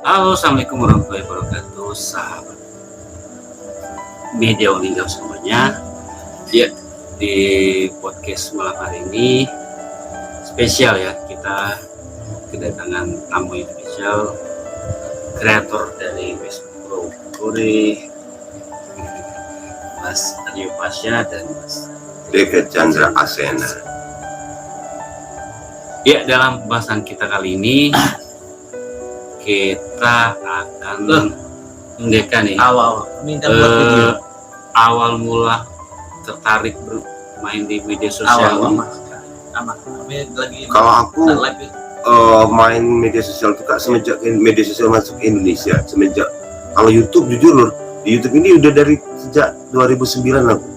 Halo, assalamualaikum warahmatullahi wabarakatuh, sahabat media Uninggal semuanya. Ya, di podcast malam hari ini spesial ya, kita kedatangan tamu yang spesial, kreator dari Facebook Pro Kuri, Mas Aryo Pasha dan Mas David Chandra Asena. Ya, dalam pembahasan kita kali ini kita akan mendekat nih awal mula tertarik bermain di media sosial. Kalau aku main media sosial itu Kak semenjak media sosial masuk ke Indonesia, semenjak kalau YouTube jujur loh, di YouTube ini udah dari sejak 2009 aku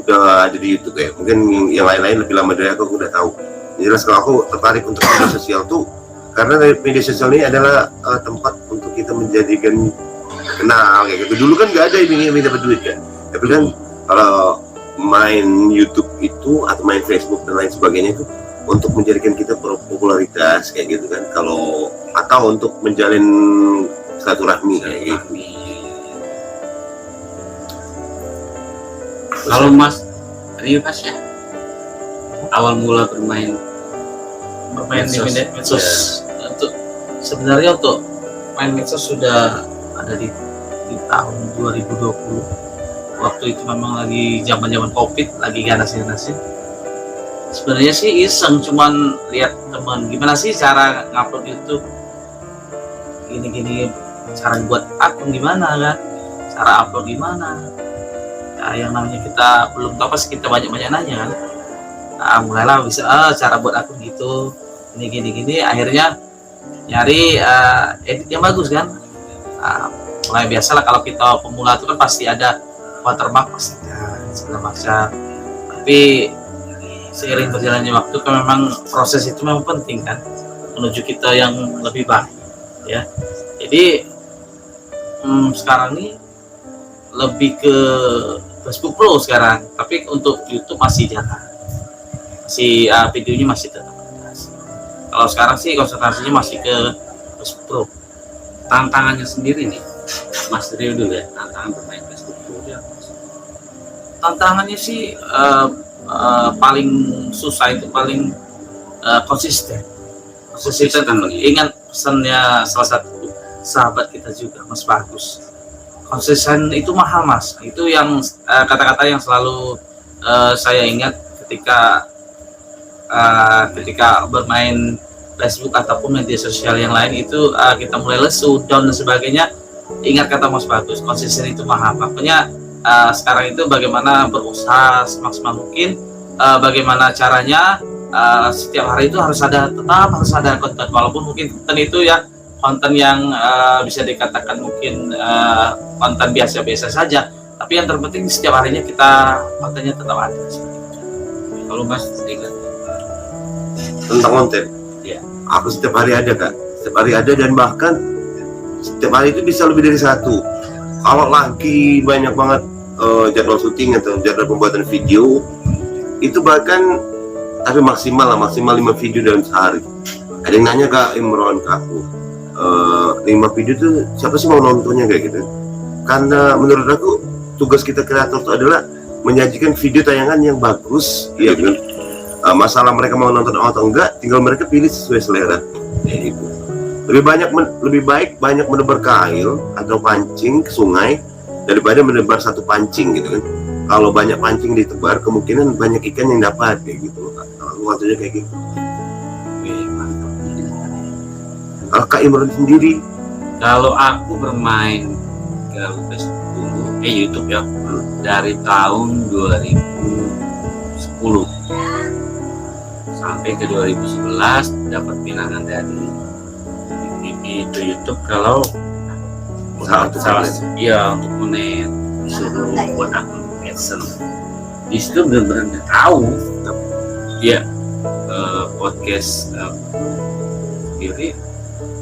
udah ada di YouTube ya. Mungkin yang lain-lain lebih lama dari aku udah tahu. Jelas kalau aku tertarik untuk media sosial tuh karena media sosial ini adalah tempat untuk kita menjadikan kenal kayak gitu. Dulu kan nggak ada ini dapat duit kan, tapi kan kalau main YouTube itu atau main Facebook dan lain sebagainya itu untuk menjadikan kita popularitas kayak gitu kan, kalau atau untuk menjalin silaturahmi kayak gitu. Kalau Mas Aryo Pasha awal mula bermain di media medsos, untuk sebenarnya untuk main medsos sudah ada di tahun 2020. Waktu itu memang lagi zaman COVID, lagi ganas-ganasnya. Sebenarnya sih iseng, cuman lihat teman gimana sih cara ngupload YouTube, gini cara buat akun gimana kan, cara upload gimana. Nah, yang namanya kita belum tahu, pas kita banyak nanya kan. Nah, mulailah bisa cara buat akun gitu, gini, akhirnya nyari edit yang bagus kan. Mulai biasalah kalau kita pemula itu kan pasti ada watermark pasti kan, segala macam. Tapi seiring berjalannya waktu kan memang proses itu memang penting kan, menuju kita yang lebih baik ya. Jadi sekarang ini lebih ke Facebook Pro sekarang, tapi untuk YouTube masih jarang. Si videonya masih tetap ada. Kalau sekarang sih konsentrasinya masih ke Facebook Pro. tantangannya sendiri nih, Mas Rio dulu ya, tantangan bermain Facebook Pro ya. Tantangannya sih paling susah itu paling konsisten. Ingat pesannya salah satu sahabat kita juga, Mas Bagus. Konsisten itu mahal, Mas. Itu yang kata-kata yang selalu saya ingat ketika bermain Facebook ataupun media sosial yang lain itu kita mulai lesu, down dan sebagainya. Ingat kata Mas Bagus, konsisten itu mahal. Makanya sekarang itu bagaimana berusaha semaksimal mungkin, bagaimana caranya setiap hari itu tetap harus ada konten, walaupun mungkin konten itu ya konten yang bisa dikatakan mungkin konten biasa-biasa saja, tapi yang terpenting setiap harinya kita kontennya tetap ada. Kalau Mas ingat Tentang konten ya, aku setiap hari ada Kak, setiap hari ada, dan bahkan setiap hari itu bisa lebih dari satu. Kalau lagi banyak banget jadwal syuting atau jadwal pembuatan video itu, bahkan tapi maksimal 5 video dalam sehari. Ada yang nanya Kak Imron ke aku, 5 video tuh siapa sih mau nontonnya kayak gitu. Karena menurut aku tugas kita kreator itu adalah menyajikan video tayangan yang bagus ya kan. Masalah mereka mau nonton atau enggak, tinggal mereka pilih sesuai selera kayak gitu. Lebih baik banyak menebar kail atau pancing ke sungai daripada menebar satu pancing gitu kan. Kalau banyak pancing ditebar, kemungkinan banyak ikan yang dapat kayak gitu. Waktunya kayak gitu. Kalau Kak Imron sendiri, kalau aku bermain ke Facebook dulu, YouTube ya, dari tahun 2010 sampai ke 2011 dapat pinangan dari itu YouTube. Kalau salah iya untuk monet disuruh buat akun AdSense, di situ benar-benar tahu ya podcast sendiri.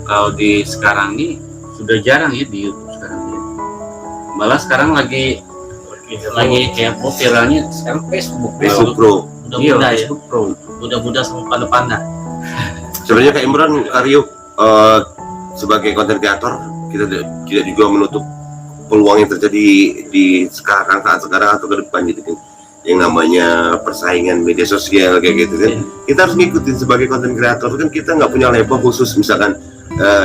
Kalau di sekarang ini sudah jarang ya di YouTube sekarang ya. Malah sekarang lagi kayak viralnya sekarang Facebook Pro. Mudah-mudah ya. Facebook Pro. Mudah-mudah sama panda-panda. Sebenarnya Kak Imron Aryo sebagai konten kreator kita tidak juga menutup peluang yang terjadi di saat sekarang atau ke depan gitu kan, yang namanya persaingan media sosial kayak gitu kan. Kita harus ngikutin sebagai konten kreator kan, kita nggak punya level khusus. Misalkan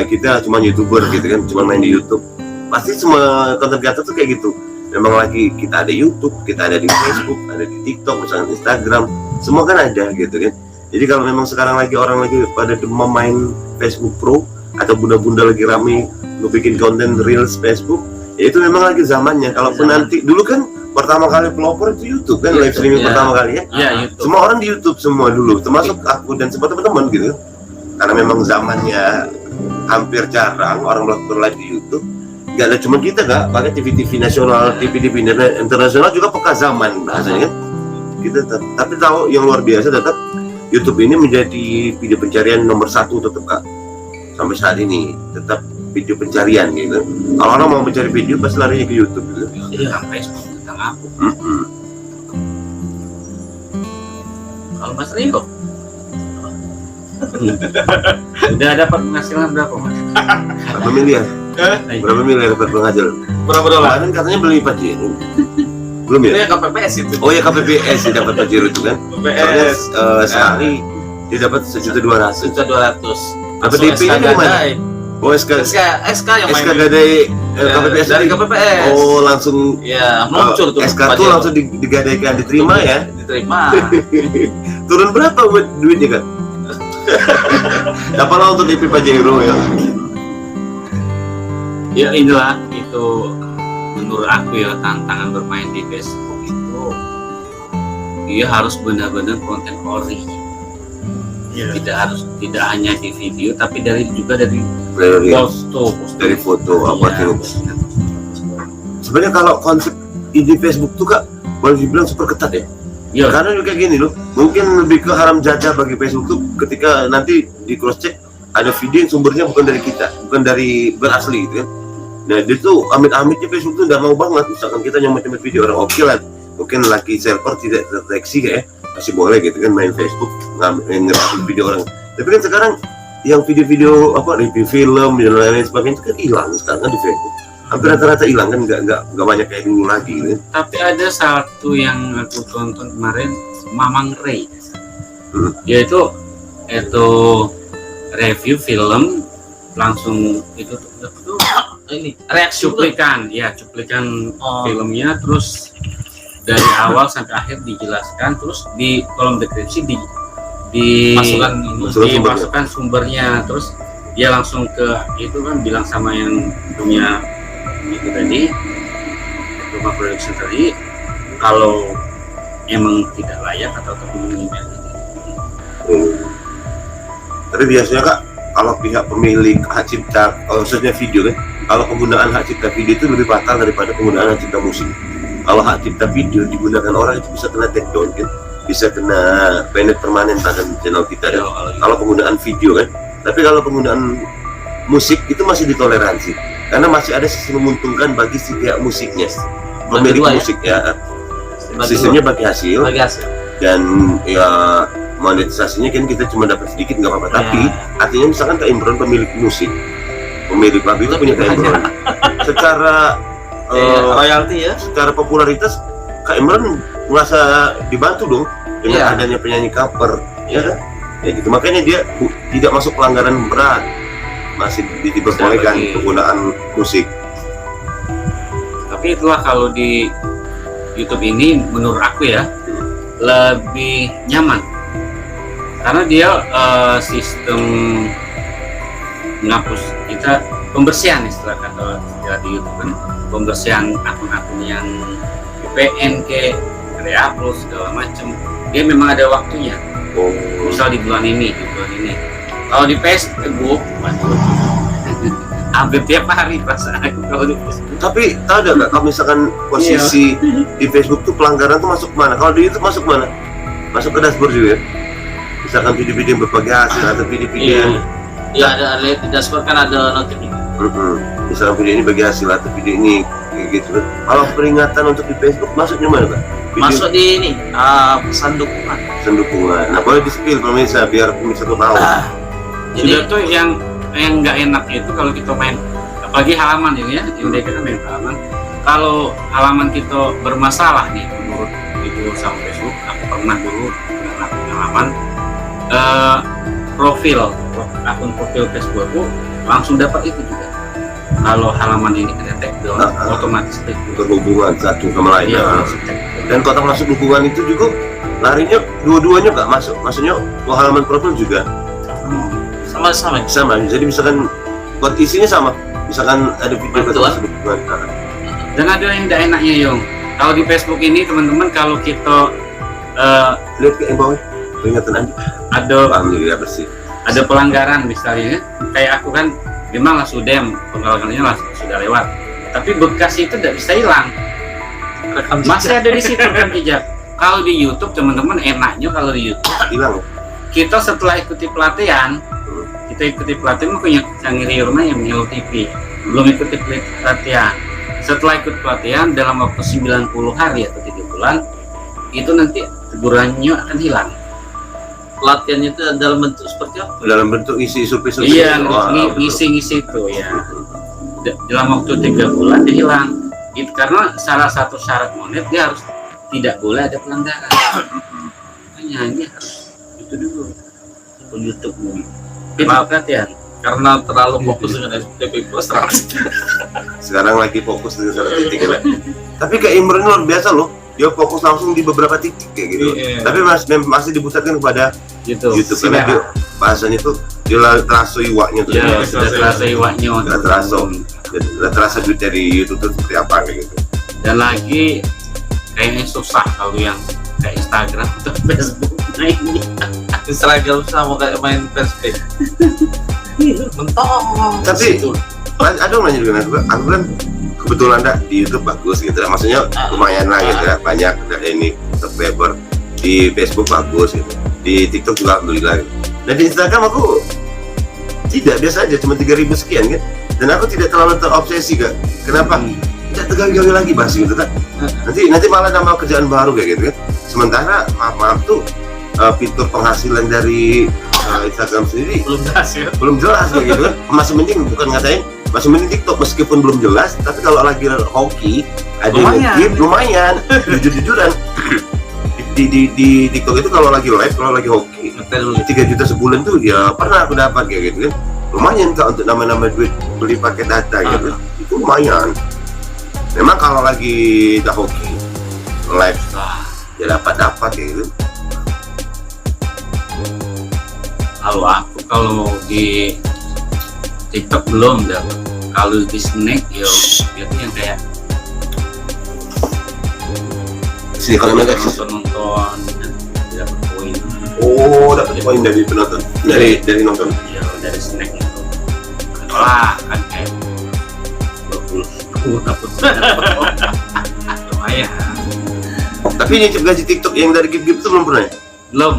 kita cuma YouTuber gitu kan, cuma main di YouTube. Pasti semua konten kreator tuh kayak gitu. Memang lagi kita ada YouTube, kita ada di Facebook, ada di TikTok, misalkan Instagram, semua kan ada gitu kan. Jadi kalau memang sekarang lagi orang lagi pada demam main Facebook Pro, atau bunda-bunda lagi rame bikin konten reels Facebook, ya itu memang lagi zamannya. Kalaupun nanti dulu kan pertama kali pelopor itu YouTube kan, live streaming pertama kali ya. Iya, YouTube. Semua orang di YouTube semua dulu, termasuk aku dan semua teman-teman gitu. Karena memang zamannya hampir jarang orang melakukan live di YouTube. Gak ada cuma kita gak, pakai TV-TV nasional, TV-TV internasional juga peka zaman bahasanya kan. Kita tapi tahu yang luar biasa, tetap YouTube ini menjadi video pencarian nomor 1 tetap Kak. Sampai saat ini tetap video pencarian gitu. Kalau orang mau mencari video pasti larinya ke YouTube gitu. Iya, Facebook tentang aku. Kalau Mas Rio Udah dapat penghasilan berapa Mas? Berapa miliar? Berapa miliar dapat penghasilan? berapa dolar? Kemarin katanya beli Pajero. Belum Itu ya? yang KPPS itu. Oh ya, KPPS ya, dapat Pajero itu kan. Soalnya KPPS sehari dia dapat 1.200.000. 1.200.000. Dapat DP-nya dari mana? Oh SK yang SK main gadai KPPS dari tadi. KPPS. Oh langsung Ya, muncul tuh. SK tuh langsung digadaikan, diterima ya. Diterima. Turun berapa buat duitnya kan? Apalah untuk DP Pajero ya. Ya inilah itu menurut aku ya, tantangan bermain di Facebook itu dia harus benar-benar konten ori. Tidak hanya di video tapi juga dari foto. Dari foto apa Iya. tuh. Sebenarnya kalau konsep di Facebook tuh Kak, boleh dibilang super ketat ya. Iya. Karena juga gini loh, mungkin lebih ke haram jajah bagi Facebook tuh ketika nanti di cross check ada video yang sumbernya bukan dari kita, bukan asli gitu kan. Nah dia tuh amit-amitnya Facebook tuh udah mau banget, misalkan kita nyomot-nyomot video orang, oke lah, mungkin lagi server tidak terdeteksi kayak masih boleh gitu kan main Facebook ngerekam video orang. Tapi kan sekarang yang video-video apa review film dan lain-lain sebagainya itu kan hilang sekarang kan di Facebook. Hampir rata-rata hilang kan, nggak banyak kayak dulu lagi gitu. Tapi ada satu yang aku tonton kemarin, Mamang Ray. Yaitu review film langsung itu tuh Ini reaksi cuplikan filmnya, terus dari awal sampai akhir dijelaskan, terus di kolom deskripsi dimasukkan sumbernya, terus dia langsung ke itu kan, bilang sama yang punya itu tadi, rumah produksi tadi, kalau emang tidak layak atau mengingat. Tapi biasanya Kak, kalau pihak pemilik hak cipta, khususnya video kan, kalau penggunaan hak cipta video itu lebih fatal daripada penggunaan hak cipta musik. Kalau hak cipta video digunakan orang itu bisa kena take down kan, bisa kena banned permanen pada channel kita kan. Kalau penggunaan video kan, tapi kalau penggunaan musik itu masih ditoleransi karena masih ada sisi menguntungkan bagi si pihak musiknya, pemilik musik ya. Sistemnya bagi hasil dan ya monetisasinya kan kita cuma dapat sedikit nggak apa-apa. Tapi artinya misalkan Kak Imron pemilik musik, pemilik lagu itu punya Kak Imron secara royalti ya, secara popularitas Kak Imron merasa dibantu dong dengan adanya penyanyi cover ya kan, ya gitu. Makanya dia tidak masuk pelanggaran berat, masih diperbolehkan penggunaan musik. Tapi itulah kalau di YouTube ini menurut aku ya lebih nyaman karena dia sistem menghapus kita, pembersihan istilah kata di YouTube kan, pembersihan akun-akun yang VPN ke re-upload segala macam, dia memang ada waktunya. Misal di bulan ini. Kalau di Facebook, hampir tiap hari perasaan aku kalau di Facebook. Tapi tahu nggak kalau misalkan posisi di Facebook tuh pelanggaran tuh masuk mana? Kalau di YouTube masuk mana? Masuk ke dashboard juga ya? Misalkan video-video yang berbagai hasil atau video-video yang ada di dashboard kan ada notifikasi. Misalkan video ini bagi hasil atau video ini kayak gitu kan. Kalau peringatan untuk di Facebook masuknya mana Pak? Masuk di ini pesan dukungan. Nah boleh di spill pemirsa biar pemirsa tuh tahu. Jadi itu yang nggak enak itu kalau kita main bagi halaman ini ya, yang dia katakan halaman. Kalau halaman kita bermasalah nih menurut itu sama Facebook, aku pernah dulu melakukan halaman akun profil Facebook aku langsung dapat itu juga. Kalau halaman ini kena take down, otomatis take down. Berhubungan satu sama lain. Iya, Ya. langsung take down. Dan kotak masuk dukungan itu juga larinya dua-duanya nggak masuk. Maksudnya halaman profil juga Sama-sama. sama. Jadi misalkan buat isinya sama. Misalkan ada video kotak Betul. masuk dukungan. Dan ada yang tidak enaknya Yung. Kalau di Facebook ini teman-teman kalau kita Lihat ke bawah. Peringatan Anda. ada Alhamdulillah bersih. ada pelanggaran misalnya, kayak aku kan memang sudem pengalamannya sudah lewat, tapi bekas itu tidak bisa hilang, masih ada di situ kan jejak. Kalau di YouTube teman-teman enaknya kalau di YouTube Hilang. kita setelah ikuti pelatihan punya canggih rumah yang Milo TV belum ikuti pelatihan. Setelah ikut pelatihan dalam waktu 90 hari atau 3 bulan itu nanti tegurannya akan hilang. Pelatihannya itu dalam bentuk seperti apa? Dalam bentuk isi survei-survei. Iya, Wah, betul. ngisi itu ya. Dalam waktu 3 bulan dia hilang. Itu karena salah satu syarat monet dia harus tidak boleh ada pelanggaran. Makanya ini harus itu dulu. Akun YouTube nih. Itu Maaf. perhatian. Karena terlalu fokus dengan SPP Plus Sekarang lagi fokus dengan satu titik ya. Tapi kayak Imran luar biasa loh. Dia fokus langsung di beberapa titik kayak gitu. Iya. Tapi masih dipusatkan kepada YouTube. YouTube karena dia bahasanya tuh dia terasa iwaknya tuh. Ya, sudah terasa iwaknya. Sudah terasa. Sudah terasa duit dari YouTube tuh seperti apa kayak gitu. Dan lagi kayaknya susah kalau yang kayak Instagram atau Facebook. Nah ini Instagram sama kayak main PSP. Mentok. Tapi ada yang nanya juga, aku kan kebetulan di YouTube bagus gitu lah, maksudnya lumayan lah gitu ya, banyak dari ini subscriber. Di Facebook bagus gitu, di TikTok juga alhamdulillah gitu. Dan di Instagram aku tidak, biasa aja, cuma 3.000 sekian kan. Dan aku tidak terlalu terobsesi kan. Kenapa? Tidak tegang-tegang lagi bahas gitu kan. Nanti malah nambah kerjaan baru kayak gitu kan. Sementara maaf tuh fitur penghasilan dari Instagram sendiri belum jelas kayak gitu kan. Masih mending, bukan ngatain, masih mending TikTok meskipun belum jelas, tapi kalau lagi hoki ada yang ngekip lumayan. Jujur-jujuran di TikTok itu kalau lagi live, kalau lagi hoki 3 juta sebulan tuh ya pernah aku dapat kayak gitu kan. Lumayan Kak untuk nama-nama duit beli paket data gitu. Itu lumayan. Memang kalau lagi udah hoki live ya dapat kayak gitu. Kalau di TikTok belum dapat. Kalau di Snack ya itu yang kayak Sini kalau nonton nonton dapat poin. oh dapat poin dari penonton, dari nonton. Ya dari Snack itu. Wah kan kayak 20 dapat lumayan. Tapi nyicip gaji TikTok yang dari Gip itu belum pernah ya? Belum.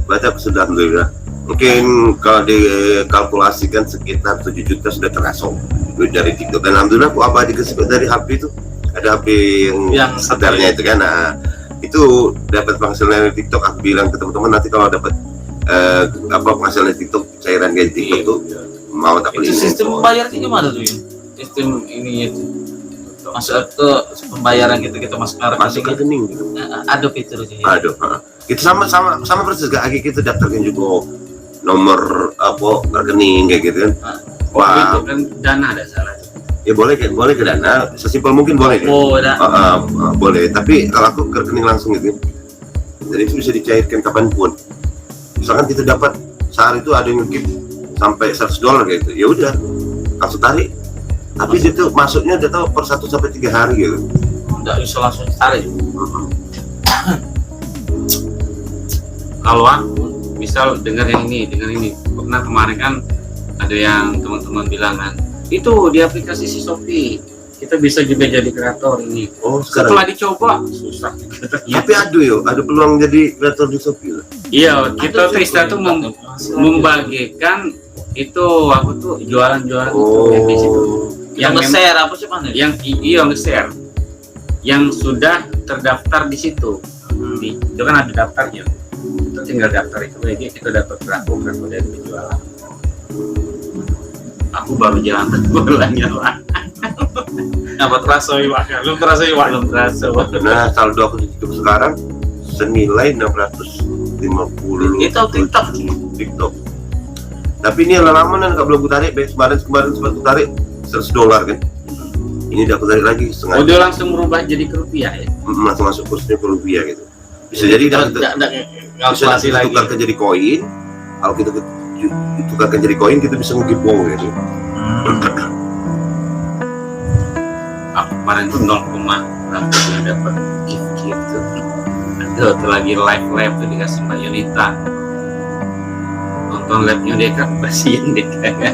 Berarti aku sudah alhamdulillah. Mungkin kalau dikalkulasikan sekitar 7 juta sudah terasa duit dari TikTok. Dan alhamdulillah aku abadikan dari HP itu. Ada HP yang sedarnya itu kan. Nah, itu dapat penghasilan dari TikTok. Aku bilang ke teman-teman nanti kalau dapat penghasilan dari TikTok, cairan gaji TikTok tuh mau tak beli. Itu sistem bayarnya gimana tuh? Sistem ini itu. Masuk ke pembayaran kita masuk Masuk ke rekening. ada fiturnya. Aduh, itu sama persis gak kita daftarkan juga nomor rekening kayak gitu kan. Wah, Itu kan dana ada salah. ya boleh ke dana, sesimpel mungkin boleh kan? Oh, ada. Boleh, tapi kalau aku ke rekening langsung gitu, jadi itu bisa dicairkan kapanpun. Misalkan kita dapat sehari itu ada yang ngekip sampai $100 gitu, ya udah langsung tarik. Tapi dia tuh masuknya udah tahu per 1 sampai 3 hari gitu. Nggak bisa langsung tarik. Kalau aku misal dengar ini pernah kemarin kan ada yang teman-teman bilang kan itu di aplikasi si Shopee kita bisa juga jadi kreator ini. Oh, Setelah sekarang. dicoba susah. Tapi ada peluang jadi kreator di Shopee lah. Iya, kita tuh istilah tuh membagikan itu aku tuh jualan-jualan itu di situ. Yang nge-share apa sih mana? Yang nge-share. Yang sudah terdaftar di situ. Itu kan ada daftarnya. Kita tinggal daftar itu aja kita dapat berapa dari penjualan. Aku baru jalan bulannya lah. Apa terasa Iwak? Belum terasa Iwak? Belum terasa. Nah, saldo aku di YouTube sekarang senilai 650 Itu TikTok. TikTok. Tapi ini lama kan belum aku tarik, kemarin sempat aku tarik $100 kan. Ini udah aku tarik lagi Oh, setengah. dia langsung merubah jadi ke rupiah ya? Langsung masuk kursnya ke rupiah gitu. Bisa jadi bisa Kalkulasi lagi. ditukar jadi koin. Kalau kita tukarkan jadi koin, kita bisa nge-give wow gitu. Aku kemarin tuh 0, berapa dapat gift gitu. Ada tuh lagi live tuh dikasih Mbak Yunita. Nonton live-nya dia kan kasihan deh kayak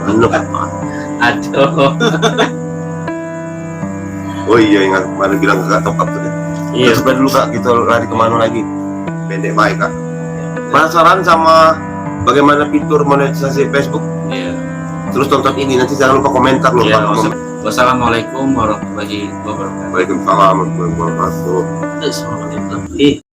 Aduh. aduh. Oh iya, ingat kemarin bilang kakak top up tuh. Iya, Coba dulu kak, gitu lari kemana lagi? Pendek baik kak. Penasaran sama bagaimana fitur monetisasi Facebook? iya. Terus tonton ini, nanti jangan lupa komentar loh. Iya, Pak. wassalamualaikum warahmatullahi wabarakatuh. Waalaikumsalam warahmatullahi wabarakatuh. Semoga